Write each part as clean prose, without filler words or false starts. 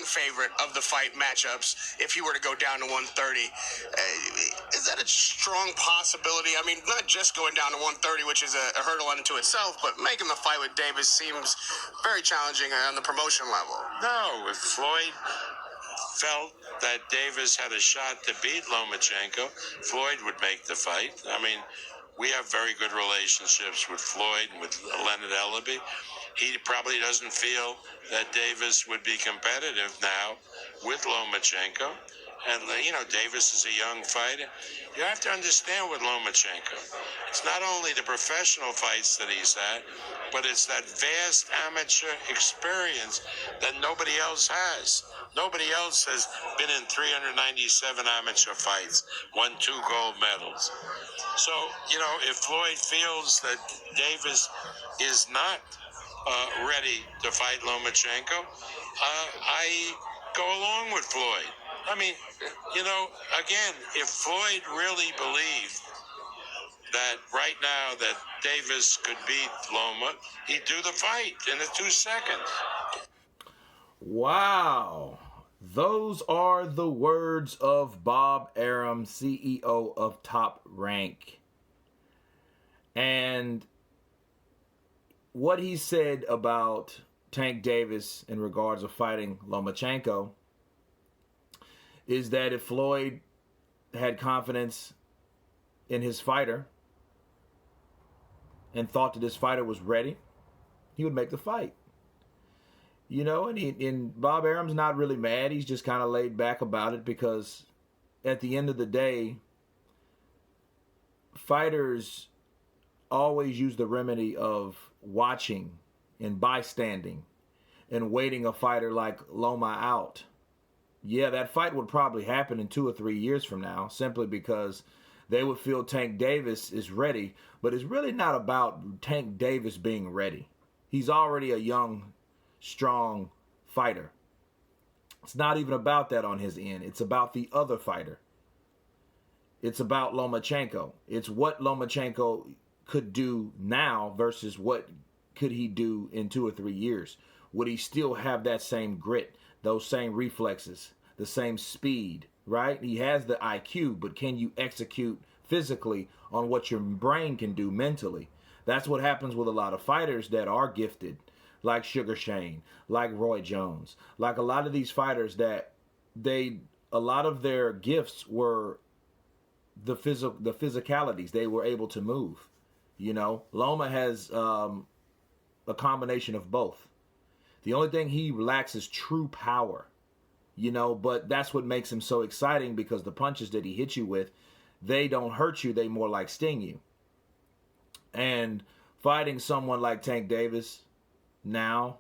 favorite of the fight matchups if he were to go down to 130. Is that a strong possibility? I mean, not just going down to 130, which is a hurdle unto itself, but making the fight with Davis seems very challenging on the promotion level. No, if Floyd felt that Davis had a shot to beat Lomachenko, Floyd would make the fight. I mean, we have very good relationships with Floyd and with Leonard Ellaby. He probably doesn't feel that Davis would be competitive now with Lomachenko. And, you know, Davis is a young fighter. You have to understand with Lomachenko, it's not only the professional fights that he's had, but it's that vast amateur experience that nobody else has. Nobody else has been in 397 amateur fights, won 2 gold medals. So, you know, if Floyd feels that Davis is not ready to fight Lomachenko, I go along with Floyd. I mean, you know, again, if Floyd really believed that right now that Davis could beat Loma, he'd do the fight in the 2 seconds. Wow. Those are the words of Bob Arum, CEO of Top Rank. And what he said about Tank Davis in regards of fighting Lomachenko is that if Floyd had confidence in his fighter and thought that his fighter was ready, he would make the fight. You know, and Bob Arum's not really mad. He's just kind of laid back about it because at the end of the day, fighters always use the remedy of watching and bystanding and waiting a fighter like Loma out. Yeah, that fight would probably happen in 2 or 3 years from now simply because they would feel Tank Davis is ready. But it's really not about Tank Davis being ready. He's already a young, strong fighter. It's not even about that on his end. It's about the other fighter. It's about Lomachenko. It's what Lomachenko could do now versus what could he do in 2 or 3 years. Would he still have that same grit, those same reflexes, the same speed, right? He has the IQ, but can you execute physically on what your brain can do mentally? That's what happens with a lot of fighters that are gifted, like Sugar Shane, like Roy Jones, like a lot of these fighters that a lot of their gifts were the physicalities. They were able to move. You know, Loma has a combination of both. The only thing he lacks is true power, you know, but that's what makes him so exciting because the punches that he hits you with, they don't hurt you. They more like sting you. And fighting someone like Tank Davis now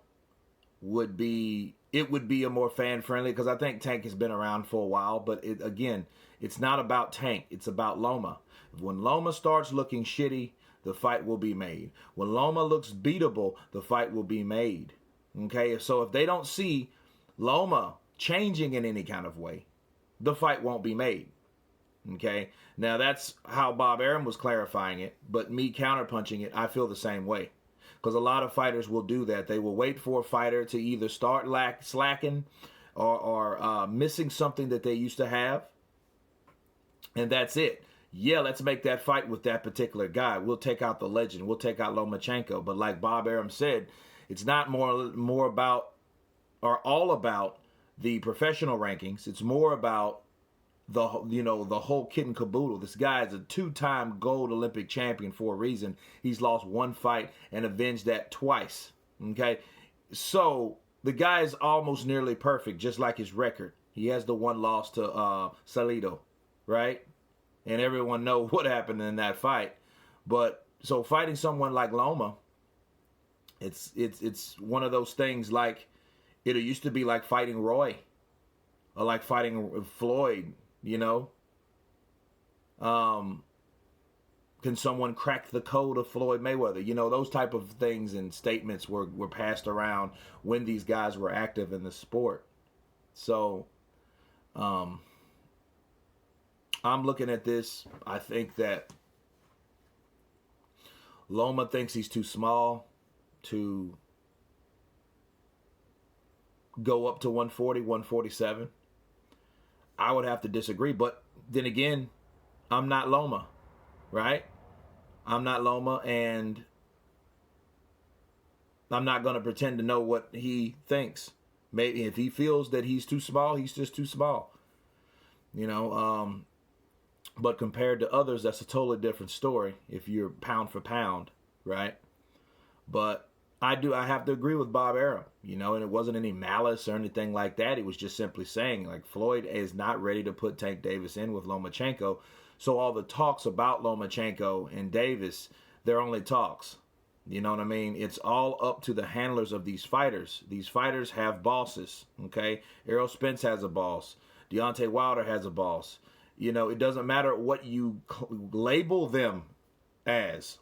would be a more fan-friendly because I think Tank has been around for a while. But it's not about Tank. It's about Loma. When Loma starts looking shitty, the fight will be made. When Loma looks beatable, the fight will be made. Okay, so if they don't see Loma changing in any kind of way, the fight won't be made. Okay, now that's how Bob Arum was clarifying it, but me counterpunching it, I feel the same way. Because a lot of fighters will do that. They will wait for a fighter to either start slacking or missing something that they used to have, and that's it. Yeah, let's make that fight with that particular guy. We'll take out the legend. We'll take out Lomachenko. But like Bob Arum said, it's not more about or all about the professional rankings. It's more about the whole kit and caboodle. This guy is a 2-time gold Olympic champion for a reason. He's lost 1 fight and avenged that twice. Okay, so the guy is almost nearly perfect, just like his record. He has the 1 loss to Salido, right? And everyone knows what happened in that fight. But so fighting someone like Loma, it's one of those things like it used to be like fighting Roy or like fighting Floyd, you know. Can someone crack the code of Floyd Mayweather? You know, those type of things and statements were passed around when these guys were active in the sport. So I'm looking at this. I think that Loma thinks he's too small to go up to 140, 147. I would have to disagree. But then again, I'm not Loma, right? I'm not Loma, and I'm not going to pretend to know what he thinks. Maybe if he feels that he's too small, he's just too small. But compared to others, that's a totally different story if you're pound for pound, right? But I have to agree with Bob Arum, and it wasn't any malice or anything like that. It was just simply saying, like, Floyd is not ready to put Tank Davis in with Lomachenko. So all the talks about Lomachenko and Davis, they're only talks. You know what I mean? It's all up to the handlers of these fighters. These fighters have bosses, okay? Errol Spence has a boss. Deontay Wilder has a boss. It doesn't matter what you label them as.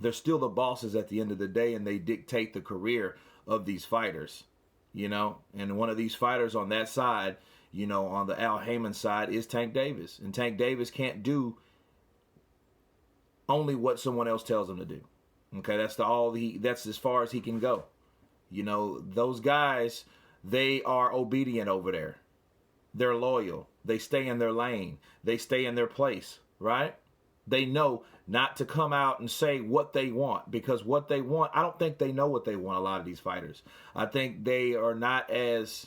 They're still the bosses at the end of the day, and they dictate the career of these fighters, And one of these fighters on that side, on the Al Heyman side, is Tank Davis. And Tank Davis can't do only what someone else tells him to do. Okay, that's as far as he can go. Those guys, they are obedient over there. They're loyal. They stay in their lane. They stay in their place, right? They know not to come out and say what they want, because what they want, I don't think they know what they want, a lot of these fighters. I think they are not as,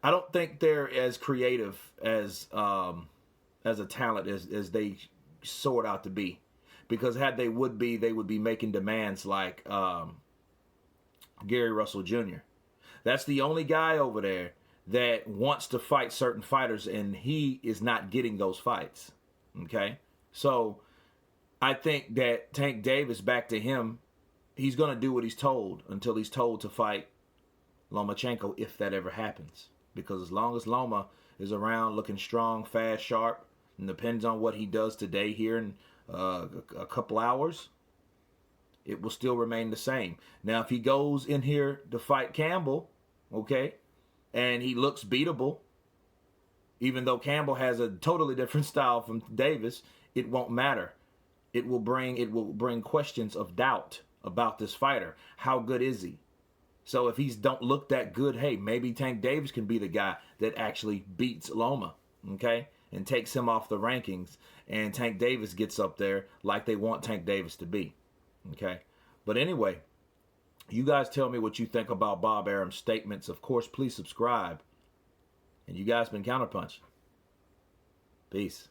I don't think they're as creative as a talent as they sort out to be. Because had they would be making demands like Gary Russell Jr. That's the only guy over there that wants to fight certain fighters, and he is not getting those fights. Okay? So I think that Tank Davis, back to him, he's going to do what he's told until he's told to fight Lomachenko, if that ever happens. Because as long as Loma is around looking strong, fast, sharp, and depends on what he does today here in a couple hours, it will still remain the same. Now, if he goes in here to fight Campbell, okay, and he looks beatable, even though Campbell has a totally different style from Davis, it won't matter. It will bring questions of doubt about this fighter. How good is he? So if he's don't look that good, hey, maybe Tank Davis can be the guy that actually beats Loma, okay, and takes him off the rankings, and Tank Davis gets up there like they want Tank Davis to be, okay? But anyway, you guys tell me what you think about Bob Arum's statements. Of course, please subscribe. And you guys been Counterpunch. Peace.